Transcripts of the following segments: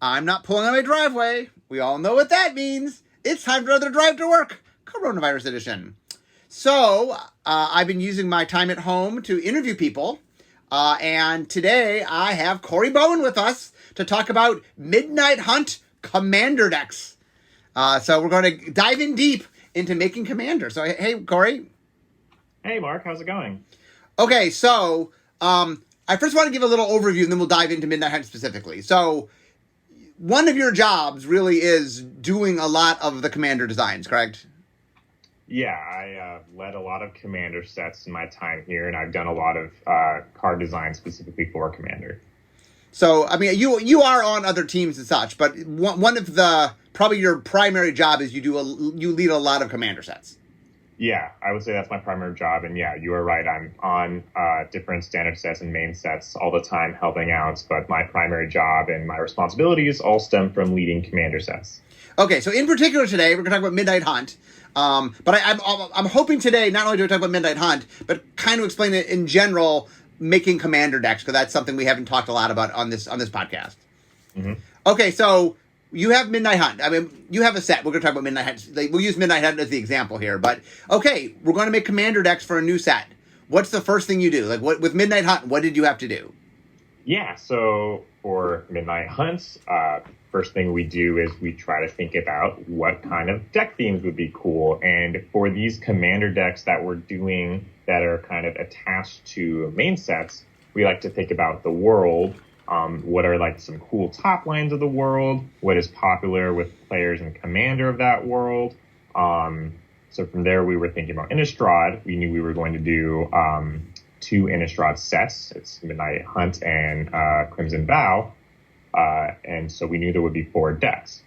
I'm not pulling on my driveway. We all know what that means. It's time for another drive to work, coronavirus edition. So, I've been using my time at home to interview people. And today I have Corey Bowen with us to talk about Midnight Hunt Commander decks. So we're going to dive in deep into making Commander. So, hey, Corey. Hey, Mark. How's it going? Okay, so I first want to give a little overview, and then we'll dive into Midnight Hunt specifically. So one of your jobs really is doing a lot of the Commander designs, correct? Yeah, I led a lot of Commander sets in my time here, and I've done a lot of card design specifically for Commander. So, I mean, you are on other teams and such, but one of the, probably your primary job is you lead a lot of Commander sets. Yeah, I would say that's my primary job, and yeah, you are right. I'm on different standard sets and main sets all the time helping out, but my primary job and my responsibilities all stem from leading Commander sets. Okay, so in particular today, we're going to talk about Midnight Hunt, but I'm hoping today not only do we talk about Midnight Hunt, but kind of explain it in general, making Commander decks, because that's something we haven't talked a lot about on this podcast. Mm-hmm. Okay, so you have Midnight Hunt. I mean, you have a set. We're going to talk about Midnight Hunt. We'll use Midnight Hunt as the example here. But, okay, we're going to make Commander decks for a new set. What's the first thing you do? Like, with Midnight Hunt, what did you have to do? Yeah, so for Midnight Hunts, first thing we do is we try to think about what kind of deck themes would be cool. And for these Commander decks that we're doing that are kind of attached to main sets, we like to think about the world. What are like some cool top lines of the world? What is popular with players and Commander of that world? So from there, we were thinking about Innistrad. We knew we were going to do 2 Innistrad sets. It's Midnight Hunt and Crimson Vow. And so we knew there would be 4 decks.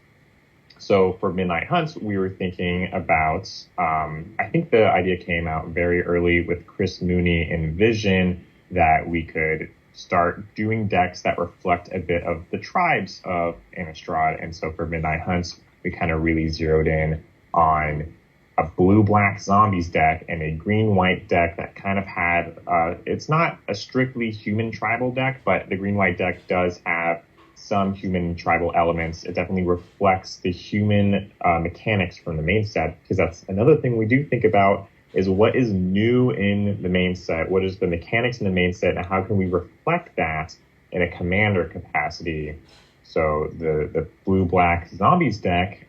So for Midnight Hunt, we were thinking about, I think the idea came out very early with Chris Mooney in Vision that we could start doing decks that reflect a bit of the tribes of Innistrad. And so for Midnight Hunts, we kind of really zeroed in on a blue-black zombies deck and a green-white deck that kind of had, it's not a strictly human tribal deck, but the green-white deck does have some human tribal elements. It definitely reflects the human mechanics from the main set, because that's another thing we do think about is what is new in the main set, what is the mechanics in the main set, and how can we reflect that in a Commander capacity. So the blue-black zombies deck,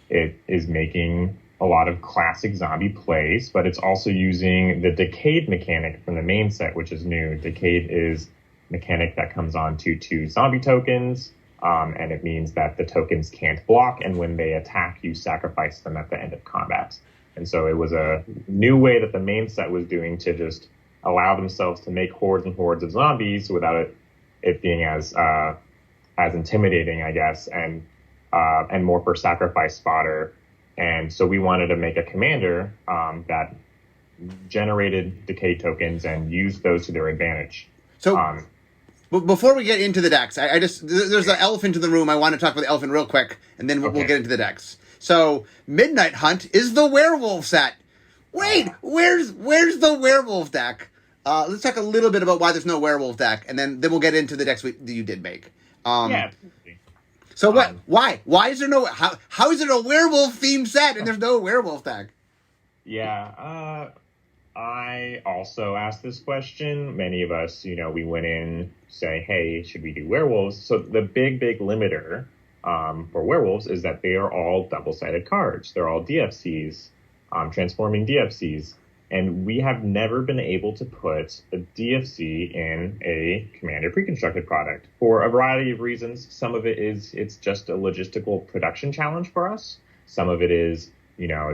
it is making a lot of classic zombie plays, but it's also using the Decayed mechanic from the main set, which is new. Decayed is mechanic that comes on to 2 zombie tokens, and it means that the tokens can't block, and when they attack, you sacrifice them at the end of combat. And so it was a new way that the main set was doing to just allow themselves to make hordes and hordes of zombies without it being as intimidating, I guess, and more for sacrifice fodder. And so we wanted to make a Commander that generated decay tokens and used those to their advantage. So before we get into the decks, there's an elephant in the room. I want to talk about the elephant real quick, and then we'll get into the decks. So Midnight Hunt is the werewolf set. Wait, where's the werewolf deck? Let's talk a little bit about why there's no werewolf deck, and then we'll get into the decks that you did make. Yeah. So what? Why is there no? How is it a werewolf themed set and there's no werewolf deck? Yeah. I also asked this question. Many of us, we went in saying, hey, should we do werewolves? So the big limiter for werewolves is that they are all double-sided cards. They're all DFCs, transforming DFCs. And we have never been able to put a DFC in a Commander pre-constructed product for a variety of reasons. Some of it is it's just a logistical production challenge for us. Some of it is,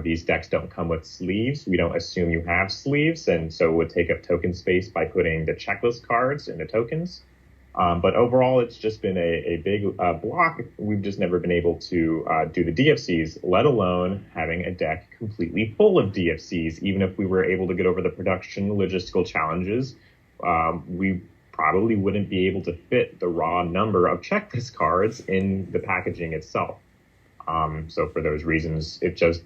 these decks don't come with sleeves. We don't assume you have sleeves, and so it would take up token space by putting the checklist cards in the tokens. But overall, it's just been a big block. We've just never been able to do the DFCs, let alone having a deck completely full of DFCs. Even if we were able to get over the production logistical challenges, we probably wouldn't be able to fit the raw number of checklist cards in the packaging itself. So for those reasons, it's just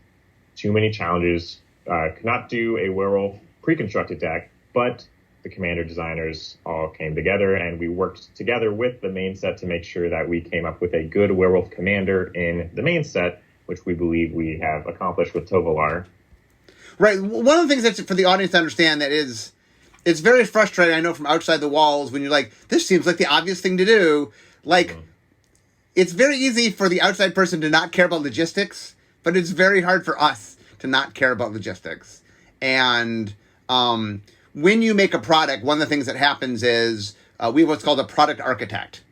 too many challenges. Could not do a werewolf pre-constructed deck, but the commander designers all came together, and we worked together with the main set to make sure that we came up with a good werewolf commander in the main set, which we believe we have accomplished with Tovolar. Right. One of the things that's for the audience to understand that is, it's very frustrating, I know, from outside the walls when you're like, this seems like the obvious thing to do. Like, it's very easy for the outside person to not care about logistics, but it's very hard for us to not care about logistics. And when you make a product, one of the things that happens is we have what's called a product architect.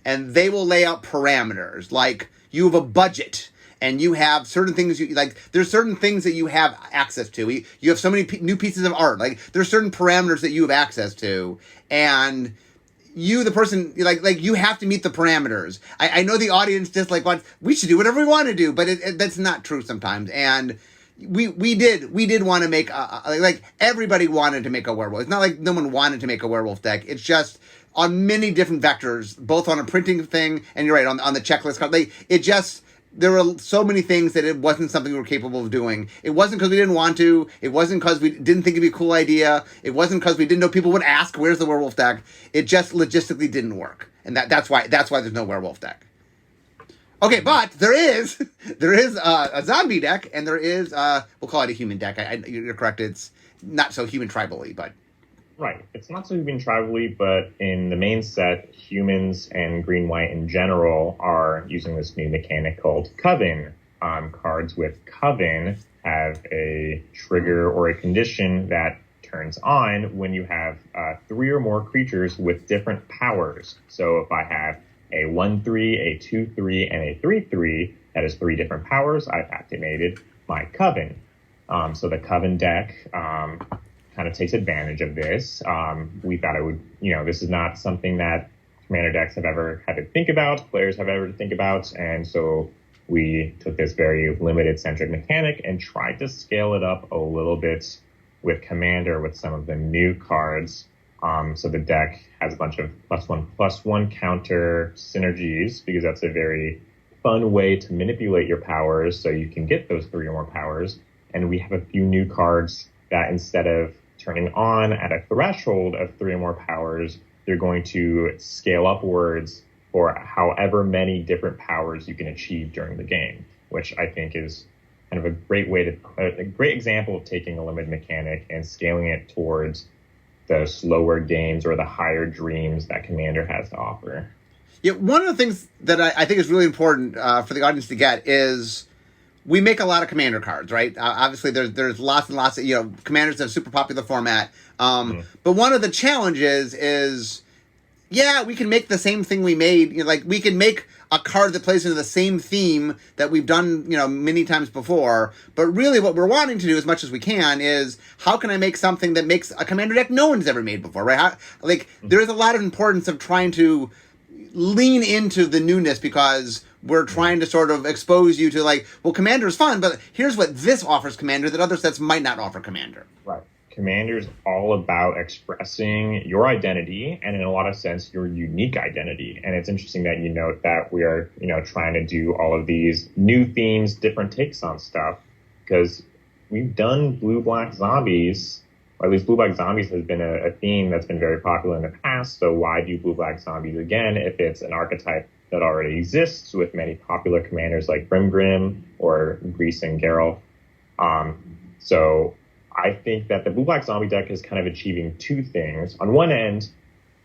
And they will lay out parameters, like you have a budget. And you have certain things there's certain things that you have access to. You have so many new pieces of art. Like, there's certain parameters that you have access to. And you, the person, like you have to meet the parameters. I know the audience just we should do whatever we want to do, but that's not true sometimes. And we did want to make, everybody wanted to make a werewolf. It's not like no one wanted to make a werewolf deck. It's just on many different vectors, both on a printing thing, and you're right, on the checklist card. There were so many things that it wasn't something we were capable of doing. It wasn't because we didn't want to. It wasn't because we didn't think it'd be a cool idea. It wasn't because we didn't know people would ask, where's the werewolf deck? It just logistically didn't work. And that's why there's no werewolf deck. Okay, but there is a zombie deck, and there is, we'll call it a human deck. You're correct. It's not so human tribally, but... Right. It's not so human tribally, but in the main set, humans and green-white in general are using this new mechanic called Coven. Cards with Coven have a trigger or a condition that turns on when you have 3 or more creatures with different powers. So if I have a 1-3, a 2-3, and a 3-3, that is 3 different powers, I've activated my Coven. So the Coven deck... kind of takes advantage of this. We thought it would, this is not something that commander decks have ever had to think about, players have ever to think about, and so we took this very limited centric mechanic and tried to scale it up a little bit with commander with some of the new cards. So the deck has a bunch of +1/+1 counter synergies, because that's a very fun way to manipulate your powers so you can get those 3 or more powers. And we have a few new cards that, instead of turning on at a threshold of 3 or more powers, they're going to scale upwards for however many different powers you can achieve during the game, which I think is kind of a great example of taking a limited mechanic and scaling it towards the slower games or the higher dreams that Commander has to offer. Yeah, one of the things that I think is really important for the audience to get is, we make a lot of commander cards, right? Obviously, there's lots and lots of, commanders have super popular format. But one of the challenges is, we can make the same thing we made. We can make a card that plays into the same theme that we've done, many times before. But really what we're wanting to do as much as we can is, how can I make something that makes a commander deck no one's ever made before, right? There's a lot of importance of trying to lean into the newness, because we're trying to sort of expose you to Commander is fun, but here's what this offers Commander that other sets might not offer Commander. Right. Commander's all about expressing your identity, and in a lot of sense, your unique identity. And it's interesting that you note that we are, trying to do all of these new themes, different takes on stuff, because we've done blue-black zombies, or at least blue-black zombies has been a theme that's been very popular in the past, so why do blue-black zombies again if it's an archetype that already exists with many popular commanders like Brimgrim or Grease and Geralt? So I think that the blue-black zombie deck is kind of achieving 2 things. On one end,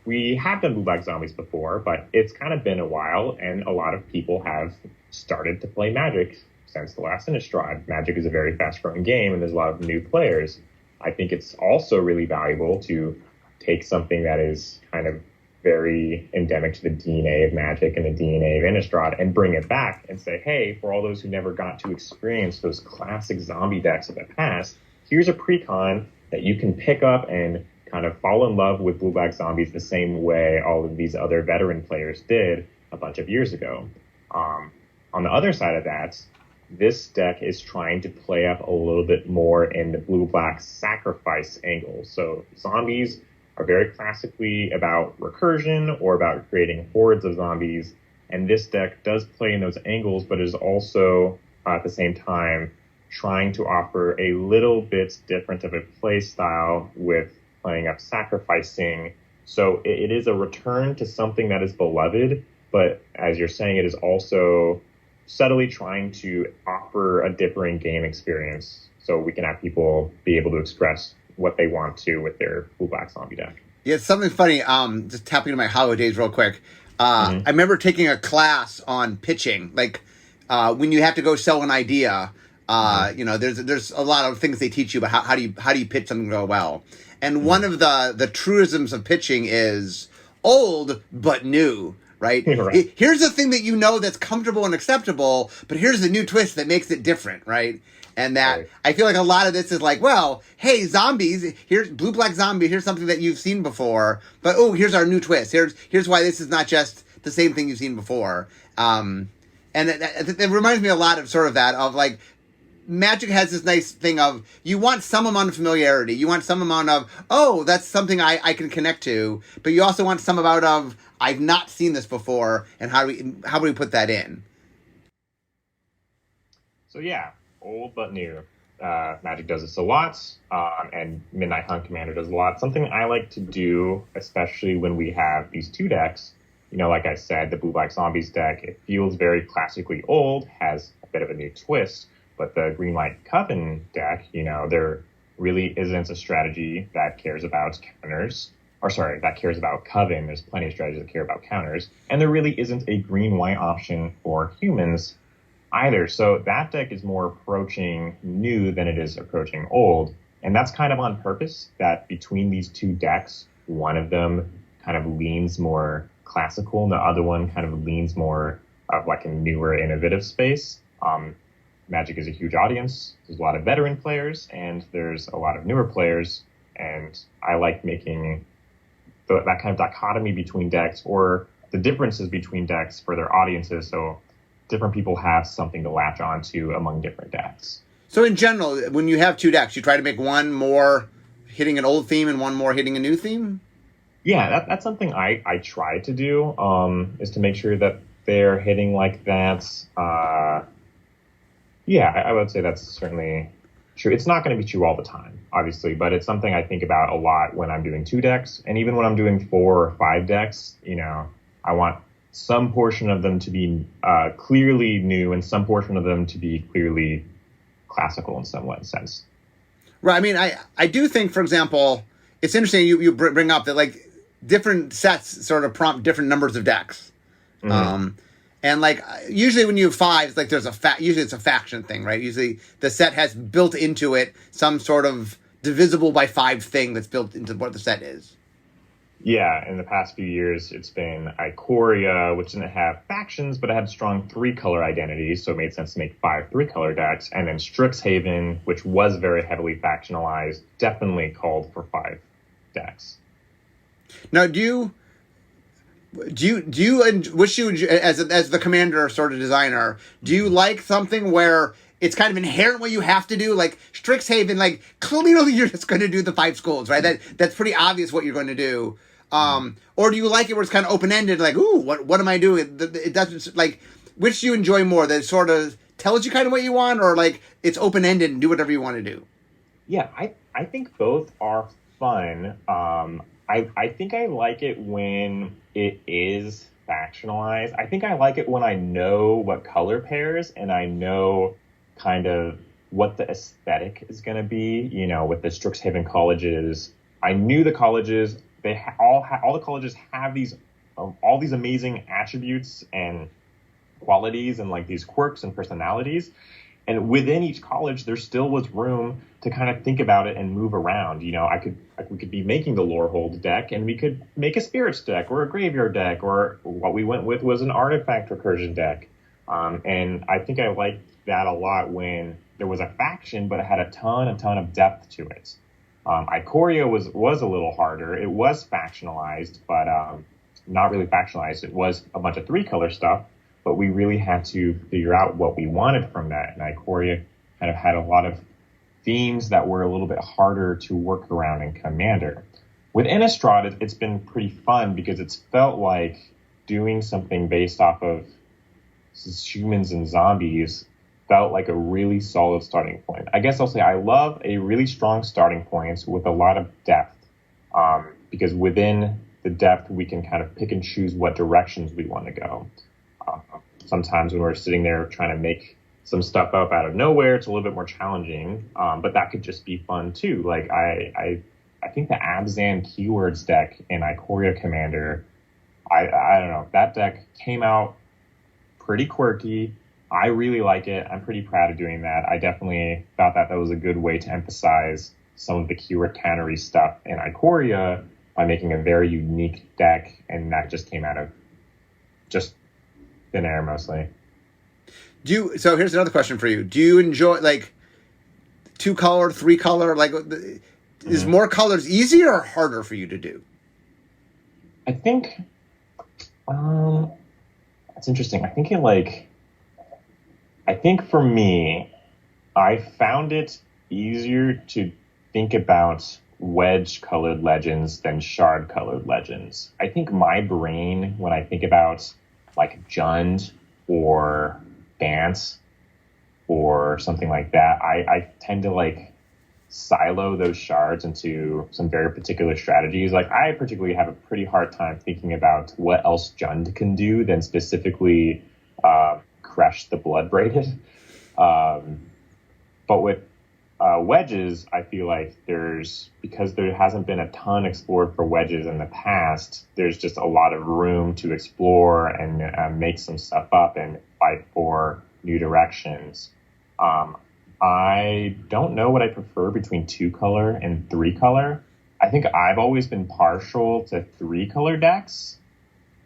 we have done blue-black zombies before, but it's kind of been a while, and a lot of people have started to play Magic since the last Innistrad. Magic is a very fast-growing game, and there's a lot of new players. I think it's also really valuable to take something that is kind of very endemic to the DNA of Magic and the DNA of Innistrad and bring it back and say, hey, for all those who never got to experience those classic zombie decks of the past, here's a precon that you can pick up and kind of fall in love with blue-black zombies the same way all of these other veteran players did a bunch of years ago. On the other side of that, this deck is trying to play up a little bit more in the blue-black sacrifice angle. So zombies are very classically about recursion or about creating hordes of zombies. And this deck does play in those angles, but is also at the same time trying to offer a little bit different of a play style with playing up sacrificing. So it is a return to something that is beloved, but as you're saying, it is also subtly trying to offer a differing game experience so we can have people be able to express what they want to with their blue-black zombie deck. Yeah, it's something funny. Just tapping into my holidays real quick. I remember taking a class on pitching, like when you have to go sell an idea. There's a lot of things they teach you about how do you pitch something go well. And one of the truisms of pitching is old but new, right? Right. Here's the thing that you know that's comfortable and acceptable, but here's the new twist that makes it different, right? And that Right. I feel like a lot of this is like, well, hey, zombies, here's blue-black zombie, here's something that you've seen before, but here's our new twist. Here's why this is not just the same thing you've seen before. And it reminds me a lot of sort of that, of like, Magic has this nice thing of you want some amount of familiarity. You want some amount of, that's something I can connect to. But you also want some amount of, I've not seen this before, and how do we put that in? So yeah, old but new. Magic does this a lot, and Midnight Hunt Commander does a lot. Something I like to do, especially when we have these two decks, like I said, the Blue-Black Zombies deck, it feels very classically old, has a bit of a new twist. But the Green-White Coven deck, there really isn't a strategy that cares about counters. That cares about Coven. There's plenty of strategies that care about counters. And there really isn't a green-white option for humans either. So that deck is more approaching new than it is approaching old. And that's kind of on purpose, that between these two decks, one of them kind of leans more classical and the other one kind of leans more of like a newer, innovative space. Magic is a huge audience. There's a lot of veteran players, and there's a lot of newer players. And I like making that kind of dichotomy between decks, or the differences between decks for their audiences, so different people have something to latch onto among different decks. So in general, when you have two decks, you try to make one more hitting an old theme and one more hitting a new theme? Yeah, that's something I try to do, is to make sure that they're hitting like that. Yeah, I would say that's certainly true. It's not going to be true all the time, obviously, but it's something I think about a lot when I'm doing two decks. And even when I'm doing 4 or 5 decks, I want some portion of them to be clearly new and some portion of them to be clearly classical in some sense. Right. I mean, I do think, for example, it's interesting you bring up that like different sets sort of prompt different numbers of decks. Mm-hmm. And like usually when you have 5, like there's usually it's a faction thing, right? Usually the set has built into it some sort of divisible by 5 thing that's built into what the set is. Yeah, in the past few years, it's been Ikoria, which didn't have factions, but it had strong 3-color identities, so it made sense to make 5 3-color decks. And then Strixhaven, which was very heavily factionalized, definitely called for 5 decks. Now, do you wish you, as the commander sort of designer, do you like something where it's kind of inherent what you have to do? Like Strixhaven, like clearly you're just going to do the 5 schools, right? That's pretty obvious what you're going to do. Or do you like it where it's kind of open-ended, like, ooh, what am I doing? It doesn't, like, which do you enjoy more? That it sort of tells you kind of what you want, or like it's open-ended and do whatever you want to do? Yeah, I think both are fun. I think I like it when it is factionalized. I think I like it when I know what color pairs and I know kind of what the aesthetic is going to be. With the Strixhaven colleges, I knew the colleges. They all the colleges have these all these amazing attributes and qualities and like these quirks and personalities. And within each college, there still was room to kind of think about it and move around. We could be making the Lorehold deck, and we could make a Spirits deck or a Graveyard deck, or what we went with was an Artifact Recursion deck. And I think I liked that a lot when there was a faction, but it had a ton of depth to it. Ikoria was a little harder. It was factionalized, but not really factionalized. It was a bunch of 3-color stuff. But we really had to figure out what we wanted from that. And Ikoria kind of had a lot of themes that were a little bit harder to work around in Commander. With Innistrad, it's been pretty fun because it's felt like doing something based off of humans and zombies felt like a really solid starting point. I guess I'll say I love a really strong starting point with a lot of depth. because within the depth, we can kind of pick and choose what directions we want to go. Sometimes when we're sitting there trying to make some stuff up out of nowhere, it's a little bit more challenging, but that could just be fun too. Like I think the Abzan keywords deck in Ikoria Commander, I don't know, that deck came out pretty quirky. I really like it. I'm pretty proud of doing that. I definitely thought that was a good way to emphasize some of the keyword cannery stuff in Ikoria by making a very unique deck, and that just came out of just thin air mostly. So here's another question for you. Do you enjoy like 2-color, 3-color? Like, is more colors easier or harder for you to do? I think that's interesting. I think for me, I found it easier to think about wedge-colored legends than shard-colored legends. I think my brain, when I think about like Jund or Bance or something like that, I tend to like silo those shards into some very particular strategies. Like I particularly have a pretty hard time thinking about what else Jund can do than specifically crush the blood braided. But with wedges, I feel like because there hasn't been a ton explored for wedges in the past, there's just a lot of room to explore and make some stuff up and fight for new directions. I don't know what I prefer between 2-color and 3-color. I think I've always been partial to 3-color decks,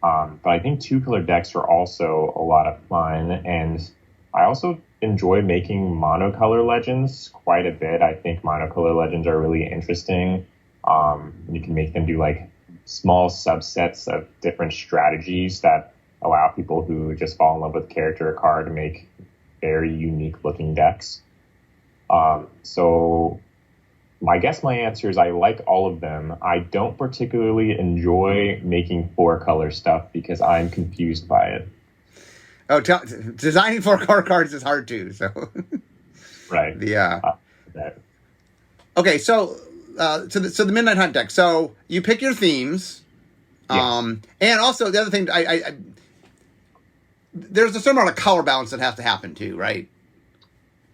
but I think 2-color decks are also a lot of fun, and I also enjoy making monocolor legends quite a bit. I think monocolor legends are really interesting. You can make them do like small subsets of different strategies that allow people who just fall in love with character or card to make very unique looking decks. So my answer is I like all of them. I don't particularly enjoy making 4-color stuff because I'm confused by it. Oh, designing 4-color cards is hard too. So, right. Yeah. Okay, so the Midnight Hunt deck. So you pick your themes, yes. And also the other thing, there's a certain amount of color balance that has to happen too, right?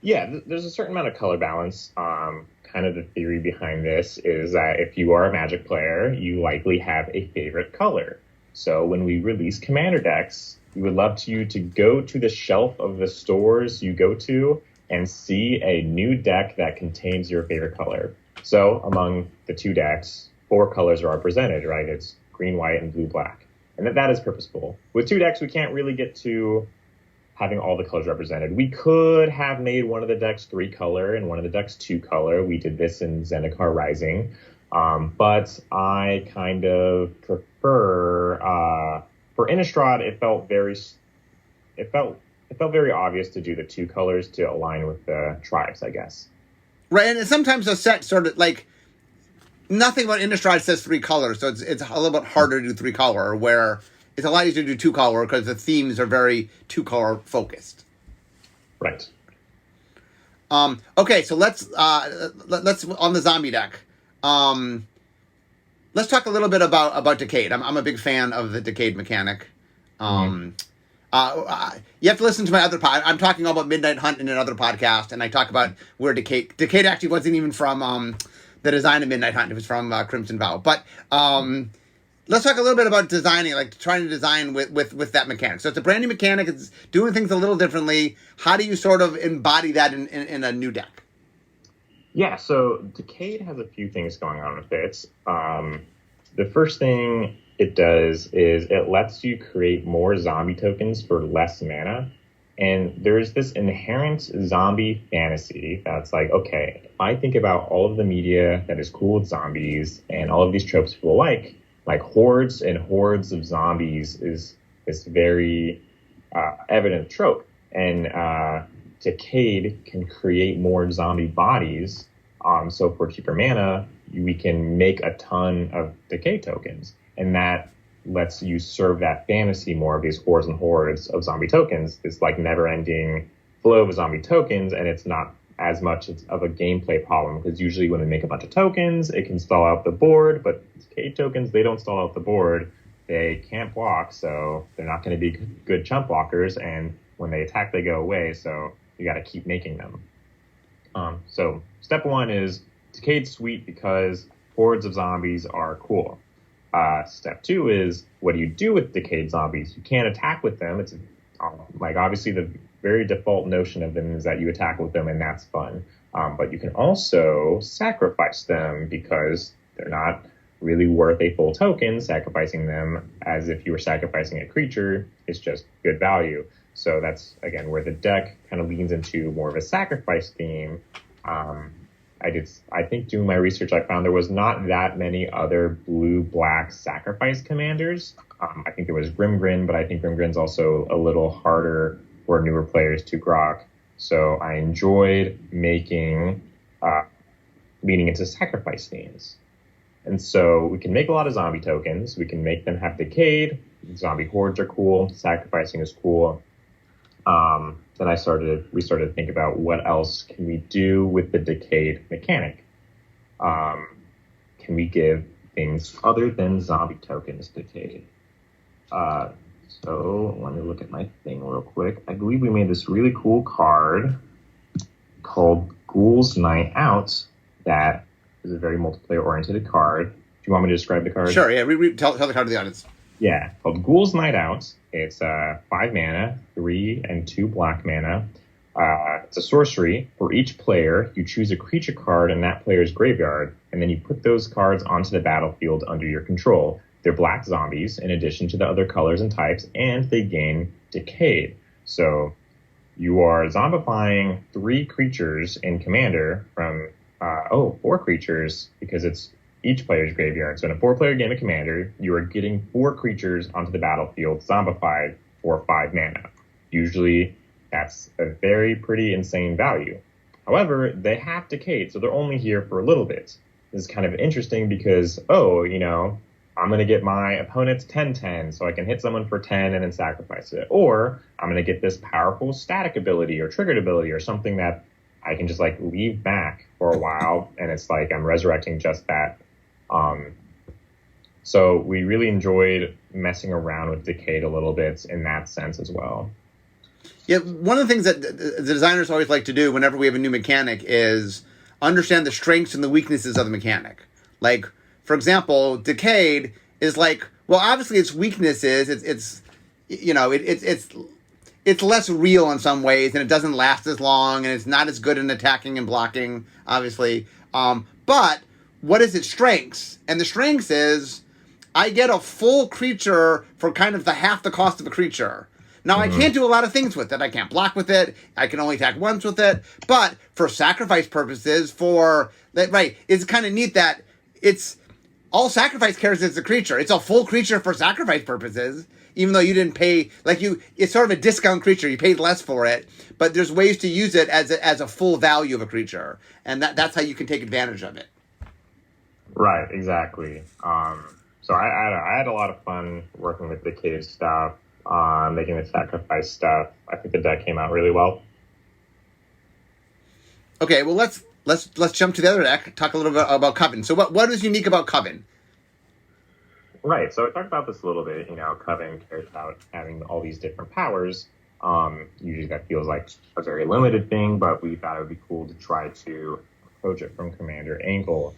Yeah, there's a certain amount of color balance. Kind of the theory behind this is that if you are a Magic player, you likely have a favorite color. So when we release Commander decks, we would love you to go to the shelf of the stores you go to and see a new deck that contains your favorite color. So among the 2 decks, 4 colors are represented, right? It's green, white, and blue, black. And that is purposeful. With 2 decks, we can't really get to having all the colors represented. We could have made one of the decks 3-color and one of the decks 2-color. We did this in Zendikar Rising. But I kind of prefer, for Innistrad, it felt very obvious to do the 2 colors to align with the tribes, I guess. Right, and sometimes a set sort of like nothing about Innistrad says 3 colors, so it's a little bit harder to do 3-color, where it's a lot easier to do 2-color because the themes are very 2-color focused. Right. Okay, so let's on the zombie deck. Let's talk a little bit about Decade. I'm a big fan of the Decade mechanic. You have to listen to my other pod. I'm talking all about Midnight Hunt in another podcast, and I talk about where Decade actually wasn't even from the design of Midnight Hunt. It was from Crimson Vow. But let's talk a little bit about designing, like trying to design with that mechanic. So it's a brand new mechanic. It's doing things a little differently. How do you sort of embody that in a new deck? Yeah, so Decade has a few things going on with it. The first thing it does is it lets you create more zombie tokens for less mana. And there's this inherent zombie fantasy that's like, okay, if I think about all of the media that is cool with zombies and all of these tropes people like hordes and hordes of zombies is this very evident trope. And Decade can create more zombie bodies. So for cheaper mana, we can make a ton of Decay tokens. And that lets you serve that fantasy more of these hordes and hordes of zombie tokens. It's like never-ending flow of zombie tokens, and it's not as much of a gameplay problem, because usually when we make a bunch of tokens, it can stall out the board, but decayed tokens, they don't stall out the board. They can't block, so they're not going to be good chump blockers, and when they attack, they go away, so you got to keep making them. So step one is decayed sweet because hordes of zombies are cool. Step two is, what do you do with decayed zombies? You can't attack with them. It's like, obviously the very default notion of them is that you attack with them and that's fun. But you can also sacrifice them because they're not really worth a full token. Sacrificing them as if you were sacrificing a creature is just good value. So that's, again, where the deck kind of leans into more of a sacrifice theme. I think doing my research, I found there was not that many other blue-black sacrifice commanders. I think there was Grimgrin, but I think Grimgrin's also a little harder for newer players to grok. So I enjoyed leaning into sacrifice themes. And so we can make a lot of zombie tokens. We can make them have decayed. Zombie hordes are cool. Sacrificing is cool. Then we started to think about what else can we do with the decayed mechanic. Can we give things other than zombie tokens decayed? So let me look at my thing real quick. I believe we made this really cool card called Ghoul's Night Out that is a very multiplayer-oriented card. Do you want me to describe the card? Sure, yeah. Tell the card to the audience. Yeah, called Ghoul's Night Out. It's 5 mana, 3 and 2 black mana. It's a sorcery. For each player, you choose a creature card in that player's graveyard, and then you put those cards onto the battlefield under your control. They're black zombies, in addition to the other colors and types, and they gain Decayed. So you are zombifying 3 creatures in Commander from, 4 creatures, because it's each player's graveyard. So in a 4-player game of Commander, you are getting 4 creatures onto the battlefield zombified for 5 mana. Usually, that's a very pretty insane value. However, they have decayed, so they're only here for a little bit. This is kind of interesting because, I'm going to get my opponent's 10/10, so I can hit someone for 10 and then sacrifice it. Or I'm going to get this powerful static ability or triggered ability or something that I can just leave back for a while, and it's like I'm resurrecting just that. So we really enjoyed messing around with Decayed a little bit in that sense as well. Yeah, one of the things that the designers always like to do whenever we have a new mechanic is understand the strengths and the weaknesses of the mechanic. Like, for example, Decayed is obviously its weakness is it's less real in some ways, and it doesn't last as long, and it's not as good in attacking and blocking, obviously. But what is its strengths? And the strengths is I get a full creature for kind of the half the cost of a creature. Now, I can't do a lot of things with it. I can't block with it. I can only attack once with it. But for sacrifice purposes, it's kind of neat that it's all sacrifice cares is the creature. It's a full creature for sacrifice purposes, even though you didn't pay, it's sort of a discount creature. You paid less for it, but there's ways to use it as a full value of a creature. And that's how you can take advantage of it. Right, exactly. So I had a lot of fun working with the cave stuff, making the sacrifice stuff. I think the deck came out really well. Okay, well let's jump to the other deck. Talk a little bit about Coven. So what is unique about Coven? Right. So I talked about this a little bit. Coven cares about having all these different powers. Usually that feels like a very limited thing, but we thought it would be cool to try to approach it from Commander angle.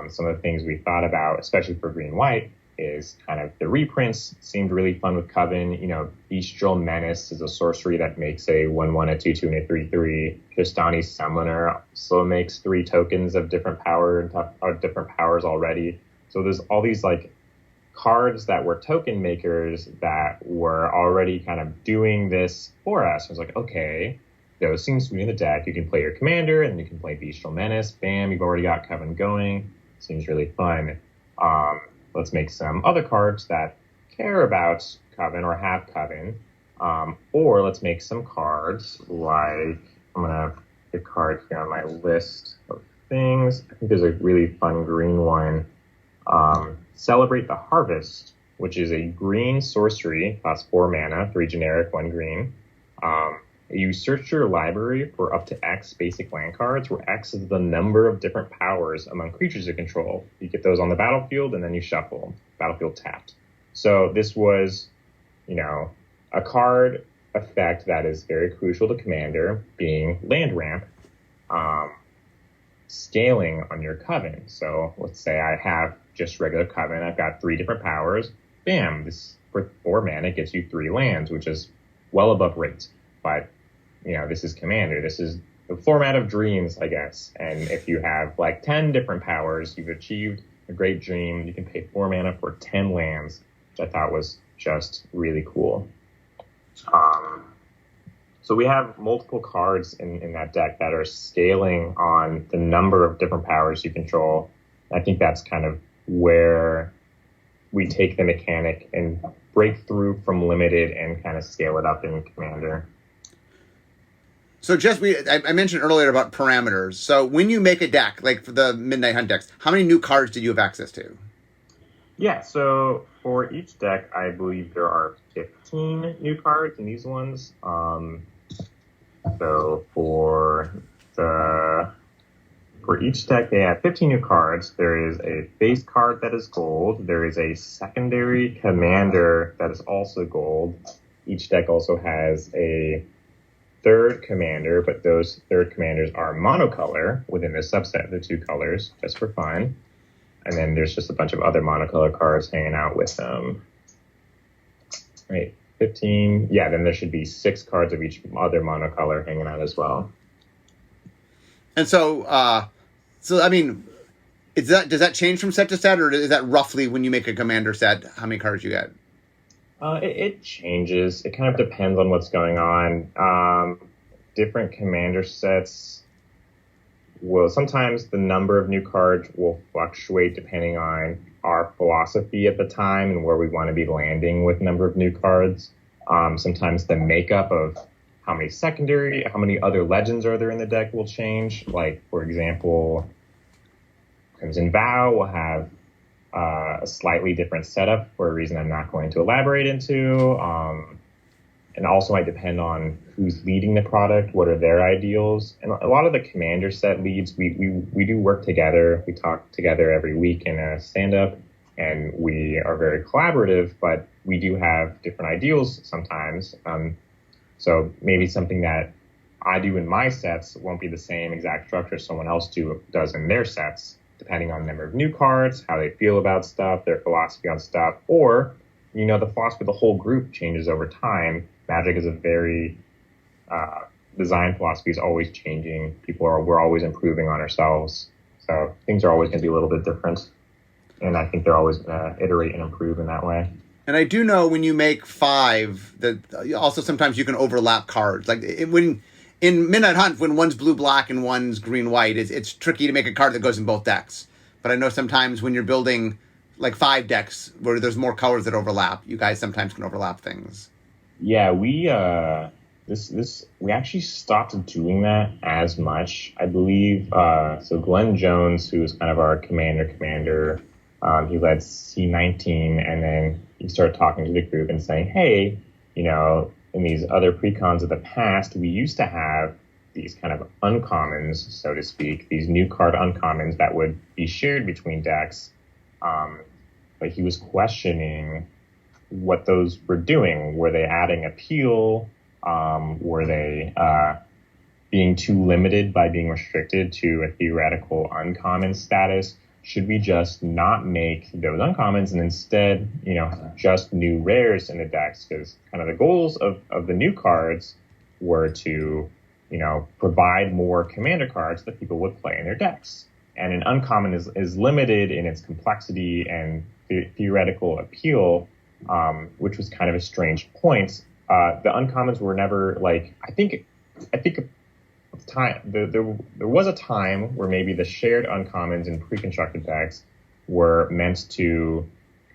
Some of the things we thought about, especially for green-white, is kind of the reprints seemed really fun with Coven. Bestial Menace is a sorcery that makes a 1/1, a 2/2, and a 3/3. Kistani Summoner also makes 3 tokens of different powers already. So there's all these cards that were token makers that were already kind of doing this for us. I was like, okay, those seems to be in the deck. You can play your commander and you can play Bestial Menace. Bam, you've already got Coven going. Seems really fun. Let's make some other cards that care about Coven or have Coven. Or let's make some cards I'm going to put a card here on my list of things. I think there's a really fun green one. Celebrate the Harvest, which is a green sorcery, costs 4 mana, 3 generic, 1 green. you search your library for up to X basic land cards, where X is the number of different powers among creatures you control. You get those on the battlefield, and then you shuffle. Battlefield tapped. So this was, a card effect that is very crucial to Commander, being land ramp, scaling on your Coven. So let's say I have just regular Coven. I've got 3 different powers. Bam, this for 4 mana gets you 3 lands, which is well above rate. But, this is Commander. This is the format of dreams, I guess. And if you have 10 different powers, you've achieved a great dream. You can pay 4 mana for 10 lands, which I thought was just really cool. So we have multiple cards in that deck that are scaling on the number of different powers you control. I think that's kind of where we take the mechanic and break through from limited and kind of scale it up in Commander. So I mentioned earlier about parameters. So when you make a deck, like for the Midnight Hunt decks, how many new cards did you have access to? Yeah, so for each deck, I believe there are 15 new cards in these ones. So for each deck, they have 15 new cards. There is a base card that is gold. There is a secondary commander that is also gold. Each deck also has a third commander, but those third commanders are monocolor within the subset of the 2 colors, just for fun. And then there's just a bunch of other monocolor cards hanging out with them. Right, 15. Yeah, then there should be 6 cards of each other monocolor hanging out as well. And so, does that change from set to set, or is that roughly when you make a commander set, how many cards you get? It changes. It kind of depends on what's going on. Different commander sets will, sometimes the number of new cards will fluctuate depending on our philosophy at the time and where we want to be landing with number of new cards. Sometimes the makeup of how many other legends are there in the deck will change. Like, for example, Crimson Vow will have a slightly different setup for a reason I'm not going to elaborate into. And also might depend on who's leading the product, what are their ideals. And a lot of the commander set leads, we do work together. We talk together every week in a stand-up, and we are very collaborative, but we do have different ideals sometimes. So maybe something that I do in my sets won't be the same exact structure someone else does in their sets, depending on the number of new cards, how they feel about stuff, their philosophy on stuff, or, the philosophy of the whole group changes over time. Magic is a very, design philosophy is always changing. We're always improving on ourselves. So things are always going to be a little bit different. And I think they're always going to iterate and improve in that way. And I do know when you make 5, that also sometimes you can overlap cards. Like when in Midnight Hunt, when one's blue-black and one's green-white, it's tricky to make a card that goes in both decks. But I know sometimes when you're building 5 decks where there's more colors that overlap, you guys sometimes can overlap things. Yeah, we actually stopped doing that as much, I believe. So Glenn Jones, who is kind of our commander, he led C19, and then he started talking to the group and saying, hey, in these other precons of the past, we used to have these kind of uncommons, so to speak, these new card uncommons that would be shared between decks. But he was questioning what those were doing. Were they adding appeal? Were they being too limited by being restricted to a theoretical uncommon status? Should we just not make those uncommons and instead, just new rares in the decks? Because kind of the goals of the new cards were to, provide more commander cards that people would play in their decks. And an uncommon is limited in its complexity and theoretical appeal, which was kind of a strange point. The uncommons were never I think at the time there was a time where maybe the shared uncommons in pre-constructed decks were meant to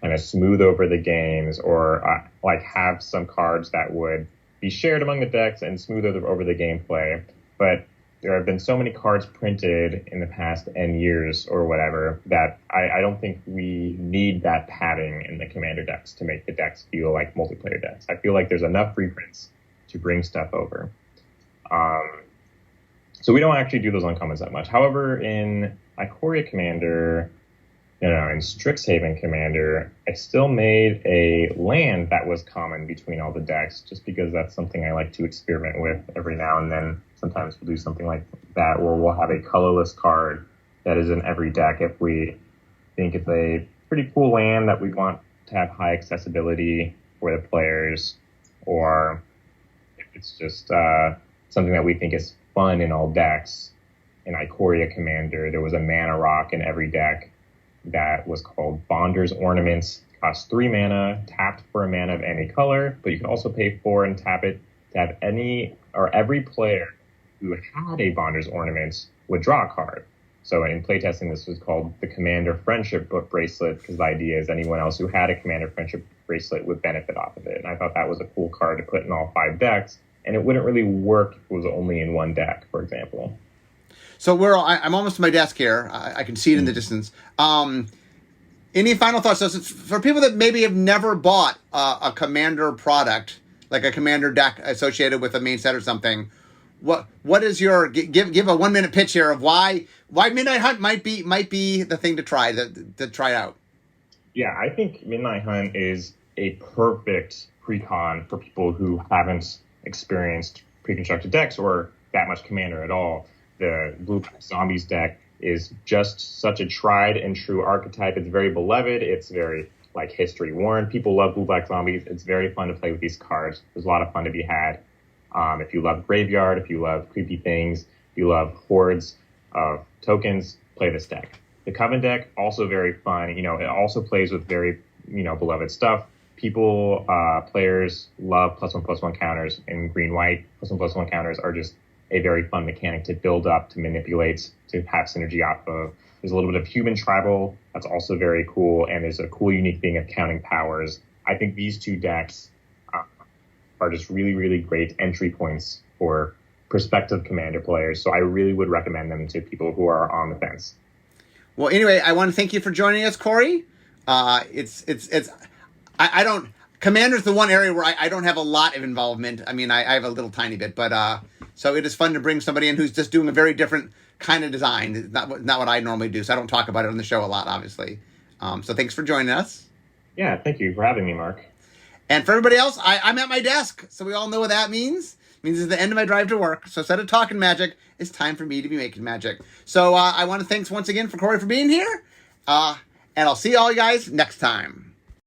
kind of smooth over the games or have some cards that would be shared among the decks and smooth over the gameplay. But there have been so many cards printed in the past N years or whatever that I don't think we need that padding in the commander decks to make the decks feel like multiplayer decks. I feel like there's enough reprints to bring stuff over. So we don't actually do those uncommons that much. However, in Ikoria Commander, in Strixhaven Commander, I still made a land that was common between all the decks, just because that's something I like to experiment with every now and then. Sometimes we'll do something like that, or we'll have a colorless card that is in every deck if we think it's a pretty cool land that we want to have high accessibility for the players, or if it's just something that we think is fun in all decks. In Ikoria Commander, there was a mana rock in every deck that was called Bonder's Ornaments. Costs 3 mana, tapped for a mana of any color, but you can also pay 4 and tap it to have any or every player who had a Bonder's Ornaments would draw a card. So in playtesting, this was called the Commander Friendship Bracelet, because the idea is anyone else who had a Commander Friendship Bracelet would benefit off of it. And I thought that was a cool card to put in all 5 decks, and it wouldn't really work if it was only in one deck, for example. So I'm almost to my desk here. I can see it in the distance. Any final thoughts? So for people that maybe have never bought a Commander product, like a Commander deck associated with a main set or something, what is your give a 1-minute pitch here of why Midnight Hunt might be the thing to try out? Yeah, I think Midnight Hunt is a perfect pre-con for people who haven't experienced pre-constructed decks or that much Commander at all. The Blue Black Zombies deck is just such a tried and true archetype. It's very beloved. It's very history worn. People love Blue Black Zombies. It's very fun to play with these cards. There's a lot of fun to be had. If you love Graveyard, if you love creepy things, if you love hordes of tokens, play this deck. The Coven deck, also very fun. It also plays with very, beloved stuff. Players love +1/+1 counters in green-white. +1/+1 counters are just a very fun mechanic to build up, to manipulate, to have synergy off of. There's a little bit of human tribal that's also very cool, and there's a cool unique thing of counting powers. I think these 2 decks are just really, really great entry points for prospective Commander players. So I really would recommend them to people who are on the fence. Well, anyway, I want to thank you for joining us, Corey. I don't. Commander's the one area where I don't have a lot of involvement. I mean, I have a little tiny bit, but so it is fun to bring somebody in who's just doing a very different kind of design. It's not what I normally do, so I don't talk about it on the show a lot, obviously. So thanks for joining us. Yeah, thank you for having me, Mark. And for everybody else, I'm at my desk, so we all know what that means. It means it's the end of my drive to work. So instead of talking magic, it's time for me to be making magic. So I want to thanks once again for Corey for being here. And I'll see all you guys next time.